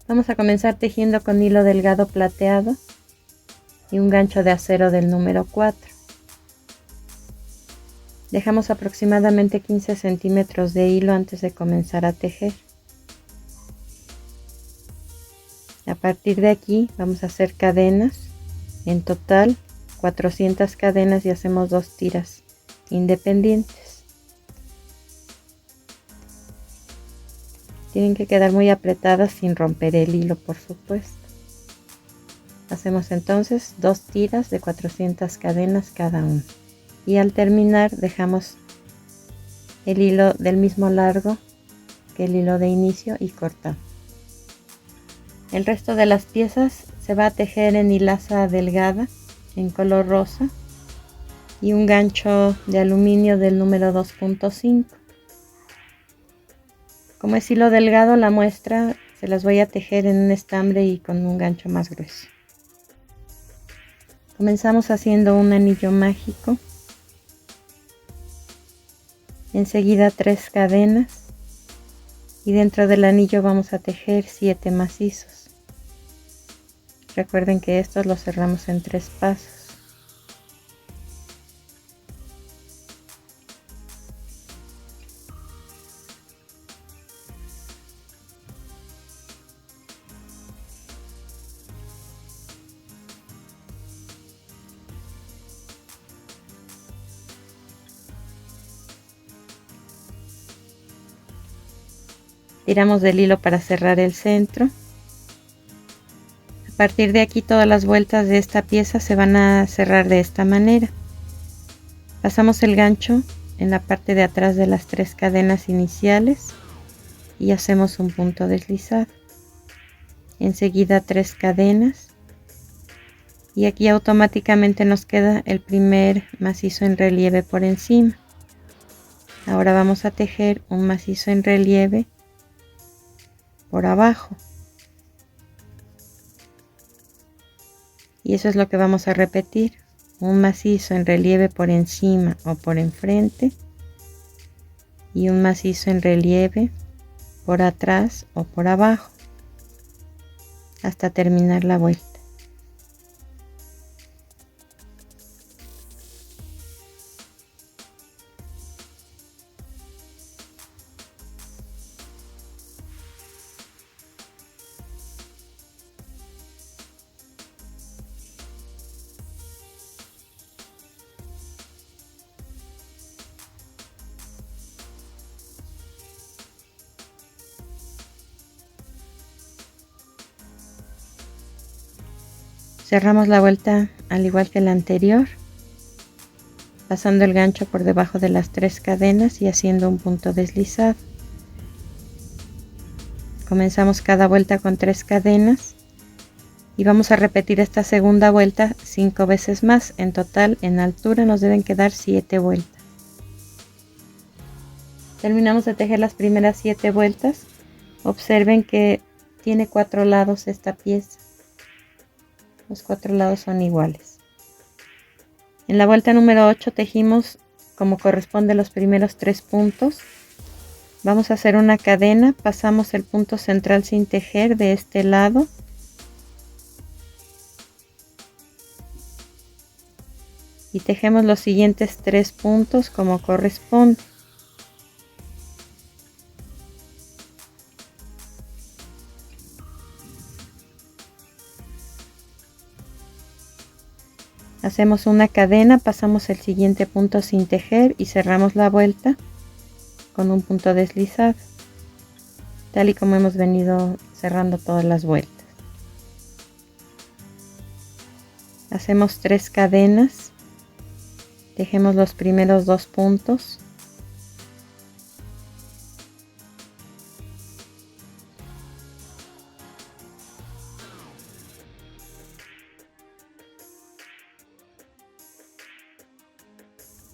Vamos a comenzar tejiendo con hilo delgado plateado y un gancho de acero del número 4. Dejamos aproximadamente 15 centímetros de hilo antes de comenzar a tejer. A partir de aquí vamos a hacer cadenas, en total 400 cadenas, y hacemos 2 tiras independientes. Tienen que quedar muy apretadas sin romper el hilo, por supuesto. Hacemos entonces 2 tiras de 400 cadenas cada una, y al terminar dejamos el hilo del mismo largo que el hilo de inicio y cortamos. El resto de las piezas se va a tejer en hilaza delgada en color rosa y un gancho de aluminio del número 2.5. Como es hilo delgado, la muestra se las voy a tejer en un estambre y con un gancho más grueso. Comenzamos haciendo un anillo mágico, enseguida 3 cadenas, y dentro del anillo vamos a tejer 7 macizos. Recuerden que estos los cerramos en 3 pasos. Tiramos del hilo para cerrar el centro. A partir de aquí todas las vueltas de esta pieza se van a cerrar de esta manera. Pasamos el gancho en la parte de atrás de las 3 cadenas iniciales y hacemos un punto deslizado. Enseguida 3 cadenas, y aquí automáticamente nos queda el primer macizo en relieve por encima. Ahora vamos a tejer un macizo en relieve por abajo, y eso es lo que vamos a repetir: un macizo en relieve por encima o por enfrente y un macizo en relieve por atrás o por abajo hasta terminar la vuelta. Cerramos la vuelta al igual que la anterior, pasando el gancho por debajo de las 3 cadenas y haciendo un punto deslizado. Comenzamos cada vuelta con 3 cadenas y vamos a repetir esta segunda vuelta 5 veces más. En total, en altura nos deben quedar 7 vueltas. Terminamos de tejer las primeras 7 vueltas. Observen que tiene 4 lados esta pieza. Los 4 lados son iguales. En la vuelta número 8 tejimos como corresponde los primeros 3 puntos. Vamos a hacer una cadena, pasamos el punto central sin tejer de este lado. Y tejemos los siguientes 3 puntos como corresponde. Hacemos una cadena, pasamos el siguiente punto sin tejer y cerramos la vuelta con un punto deslizado, tal y como hemos venido cerrando todas las vueltas. Hacemos 3 cadenas, tejemos los primeros 2 puntos,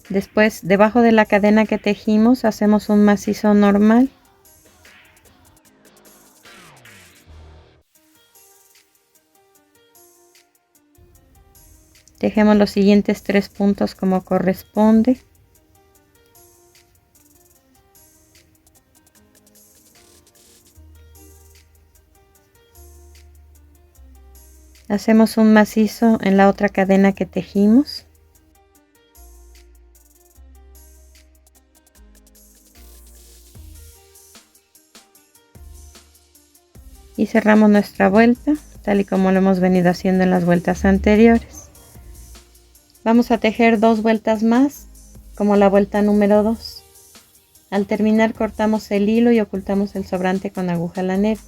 después debajo de la cadena que tejimos hacemos un macizo normal. Tejemos los siguientes 3 puntos como corresponde. Hacemos un macizo en la otra cadena que tejimos. Y cerramos nuestra vuelta, tal y como lo hemos venido haciendo en las vueltas anteriores. Vamos a tejer 2 vueltas más, como la vuelta número 2. Al terminar cortamos el hilo y ocultamos el sobrante con aguja lanera.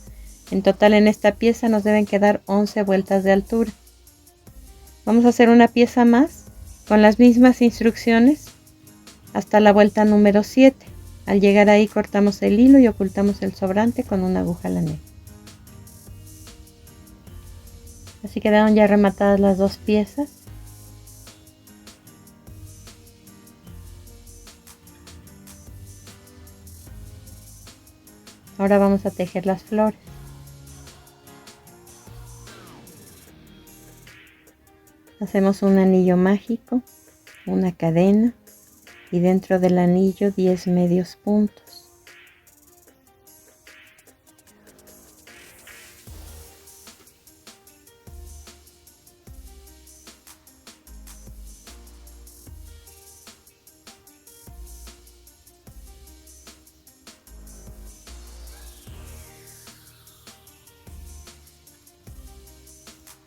En total en esta pieza nos deben quedar 11 vueltas de altura. Vamos a hacer una pieza más con las mismas instrucciones hasta la vuelta número 7. Al llegar ahí cortamos el hilo y ocultamos el sobrante con una aguja lanera. Así quedaron ya rematadas las 2 piezas. Ahora vamos a tejer las flores. Hacemos un anillo mágico, una cadena y dentro del anillo 10 medios puntos.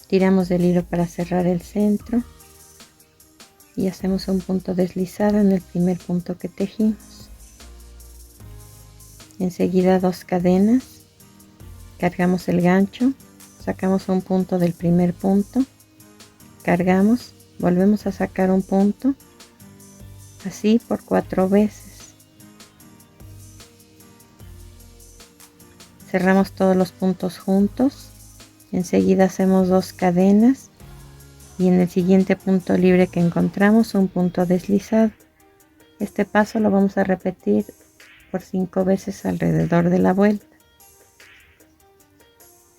Tiramos del hilo para cerrar el centro y hacemos un punto deslizado en el primer punto que tejimos. Enseguida 2 cadenas, cargamos el gancho, sacamos un punto del primer punto, cargamos, volvemos a sacar un punto, así por 4 veces. Cerramos todos los puntos juntos. Enseguida hacemos 2 cadenas y en el siguiente punto libre que encontramos un punto deslizado. Este paso lo vamos a repetir por 5 veces alrededor de la vuelta.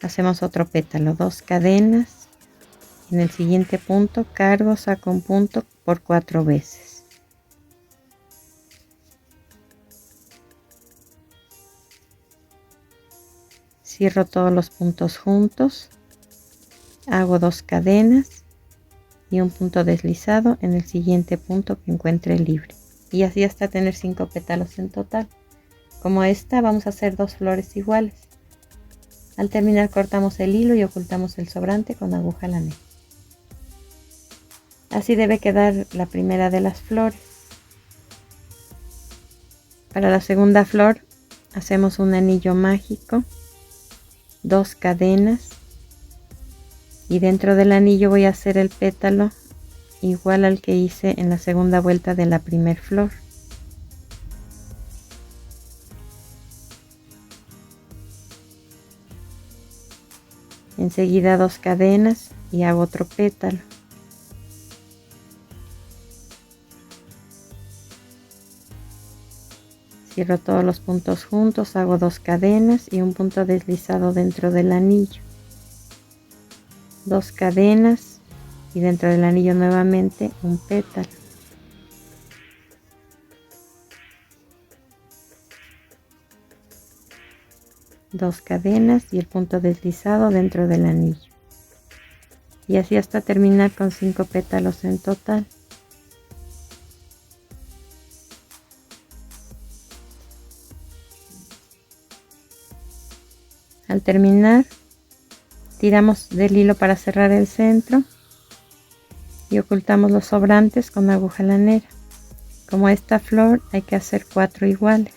Hacemos otro pétalo, 2 cadenas. En el siguiente punto cargo, saco un punto por 4 veces. Cierro todos los puntos juntos, hago 2 cadenas y un punto deslizado en el siguiente punto que encuentre libre. Y así hasta tener 5 pétalos en total. Como esta vamos a hacer 2 flores iguales. Al terminar cortamos el hilo y ocultamos el sobrante con aguja lanera. Así debe quedar la primera de las flores. Para la segunda flor hacemos un anillo mágico, 2 cadenas y dentro del anillo voy a hacer el pétalo igual al que hice en la segunda vuelta de la primer flor. Enseguida 2 cadenas y hago otro pétalo. Cierro todos los puntos juntos, hago 2 cadenas y un punto deslizado dentro del anillo. 2 cadenas y dentro del anillo nuevamente un pétalo. Dos cadenas y el punto deslizado dentro del anillo. Y así hasta terminar con 5 pétalos en total. Al terminar, tiramos del hilo para cerrar el centro y ocultamos los sobrantes con aguja lanera. Como esta flor hay que hacer 4 iguales.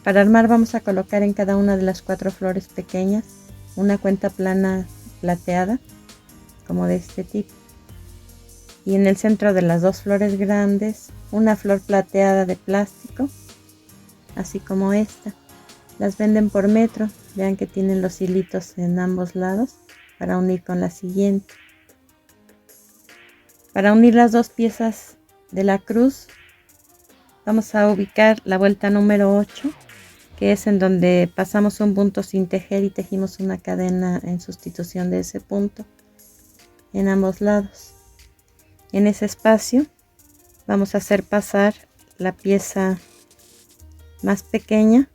Para armar vamos a colocar en cada una de las 4 flores pequeñas una cuenta plana plateada, como de este tipo. Y en el centro de las 2 flores grandes, una flor plateada de plástico, así como esta. Las venden por metro, vean que tienen los hilitos en ambos lados para unir con la siguiente. Para unir las 2 piezas de la cruz, vamos a ubicar la vuelta número 8, que es en donde pasamos un punto sin tejer y tejimos una cadena en sustitución de ese punto en ambos lados. En ese espacio vamos a hacer pasar la pieza más pequeña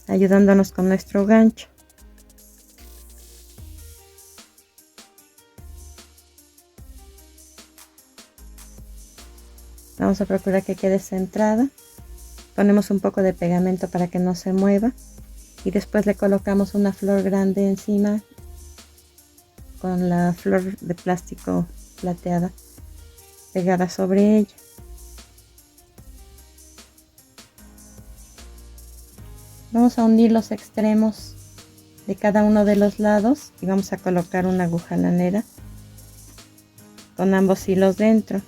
ayudándonos con nuestro gancho. Vamos a procurar que quede centrada. Ponemos un poco de pegamento para que no se mueva y después le colocamos una flor grande encima con la flor de plástico plateada pegada sobre ella. Vamos a unir los extremos de cada uno de los lados y vamos a colocar una aguja lanera con ambos hilos dentro.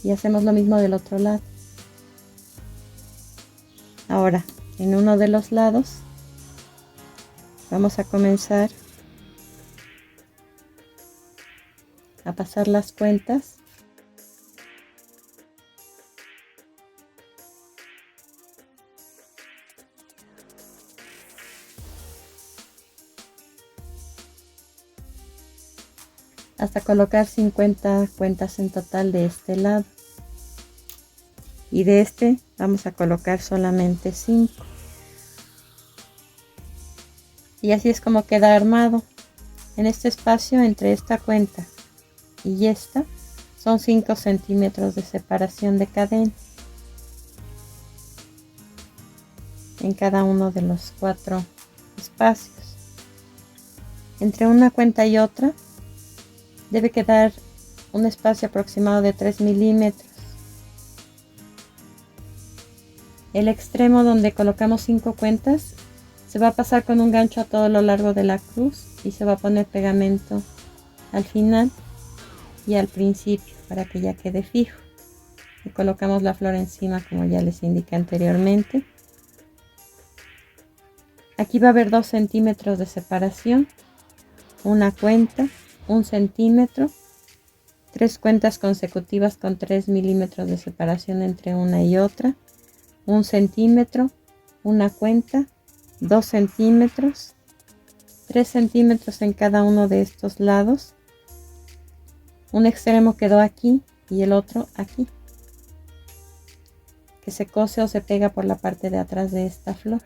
Y hacemos lo mismo del otro lado. Ahora, en uno de los lados vamos a comenzar a pasar las cuentas hasta colocar 50 cuentas en total de este lado, y de este vamos a colocar solamente 5, y así es como queda armado. En este espacio entre esta cuenta y esta son 5 centímetros de separación de cadena en cada uno de los 4 espacios. Entre una cuenta y otra debe quedar un espacio aproximado de 3 milímetros. El extremo donde colocamos 5 cuentas se va a pasar con un gancho a todo lo largo de la cruz y se va a poner pegamento al final y al principio para que ya quede fijo. Y colocamos la flor encima como ya les indiqué anteriormente. Aquí va a haber 2 centímetros de separación, una cuenta, 1 centímetro, 3 cuentas consecutivas con 3 milímetros de separación entre una y otra, 1 centímetro, una cuenta, 2 centímetros, 3 centímetros en cada uno de estos lados. Un extremo quedó aquí y el otro aquí, que se cose o se pega por la parte de atrás de esta flor.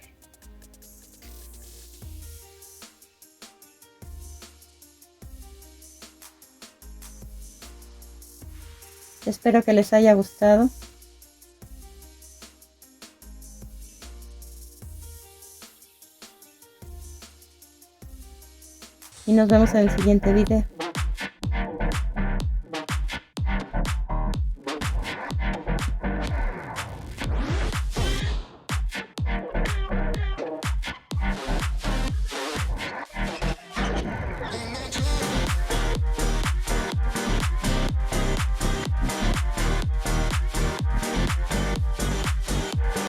Espero que les haya gustado. Y nos vemos en el siguiente video.